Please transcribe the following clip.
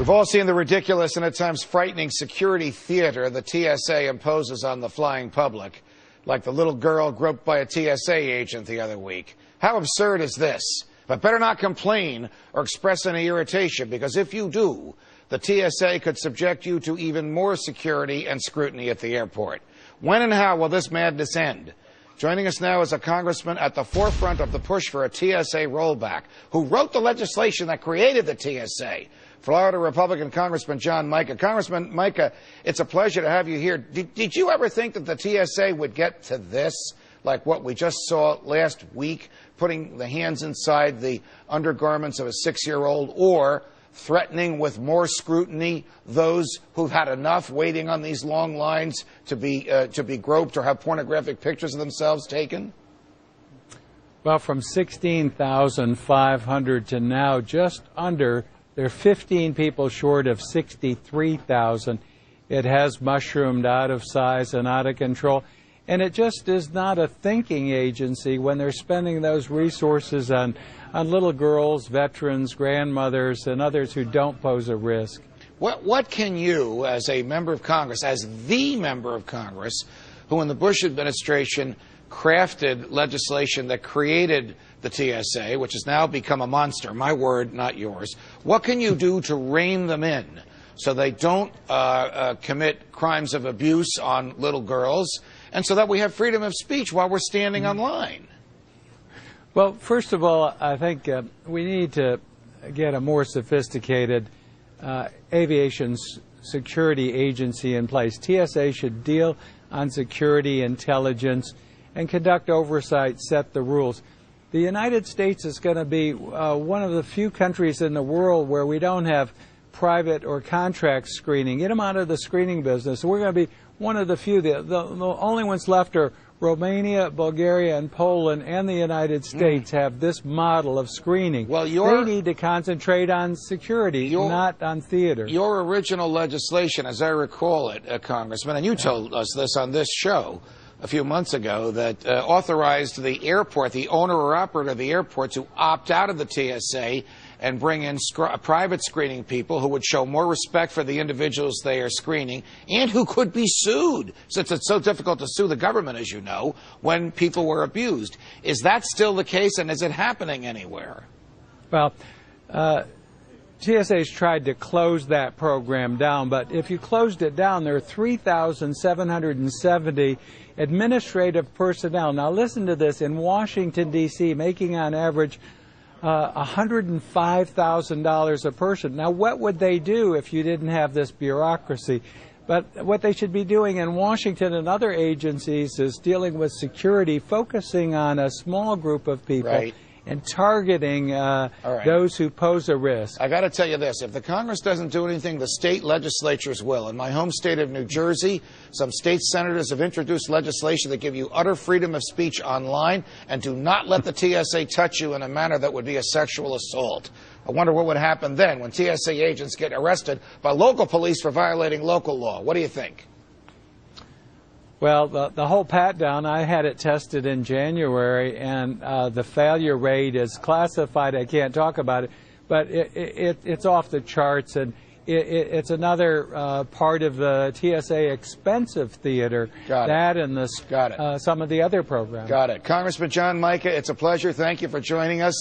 We've all seen the ridiculous and at times frightening security theater the TSA imposes on the flying public, like the little girl groped by a TSA agent the other week. How absurd is this? But better not complain or express any irritation, because if you do, the TSA could subject you to even more security and scrutiny at the airport. When and how will this madness end? Joining us now is a congressman at the forefront of the push for a TSA rollback, who wrote the legislation that created the TSA. Florida Republican Congressman John Mica. Congressman Mica, it's a pleasure to have you here. Did you ever think that the TSA would get to this, like what we just saw last week, putting the hands inside the undergarments of a 6-year-old, or threatening with more scrutiny those who've had enough waiting on these long lines to be groped or have pornographic pictures of themselves taken? Well, from 16,500 to now just under, they're 15 people short of 63,000. It has mushroomed out of size and out of control. And it just is not a thinking agency when they're spending those resources on little girls, veterans, grandmothers, and others who don't pose a risk. What can you, as a member of Congress, as the member of Congress, who in the Bush administration crafted legislation that created the TSA, which has now become a monster, my word, not yours, what can you do to rein them in so they don't commit crimes of abuse on little girls, and so that we have freedom of speech while we're standing on line? Well, first of all, I think we need to get a more sophisticated aviation security agency in place. TSA should deal on security intelligence and conduct oversight, set the rules. The United States is going to be one of the few countries in the world where we don't have private or contract screening. Get them out of the screening business. We're going to be one of the few. The only ones left are Romania, Bulgaria, and Poland, and the United States have this model of screening. Well, they need to concentrate on security, not on theater. Your original legislation, as I recall it, Congressman, and you told us this on this show a few months ago, that authorized the airport, the owner or operator of the airport, to opt out of the TSA and bring in private screening people who would show more respect for the individuals they are screening, and who could be sued, since it's so difficult to sue the government, as you know, when people were abused. Is that still the case, and is it happening anywhere? Well, TSA's tried to close that program down, but if you closed it down, there are 3,770 administrative personnel. Now listen to this, in Washington, D.C., making on average $105,000 a person. Now, what would they do if you didn't have this bureaucracy? But what they should be doing in Washington and other agencies is dealing with security, focusing on a small group of people. Right. And targeting those who pose a risk. I got to tell you this. If the Congress doesn't do anything, the state legislatures will. In my home state of New Jersey, some state senators have introduced legislation that give you utter freedom of speech online and do not let the TSA touch you in a manner that would be a sexual assault. I wonder what would happen then when TSA agents get arrested by local police for violating local law. What do you think? Well, the whole pat-down, I had it tested in January, and the failure rate is classified. I can't talk about it, but it's off the charts, and it's another part of the TSA expensive theater. Got it. And some of the other programs. Got it. Congressman John Mica, it's a pleasure. Thank you for joining us.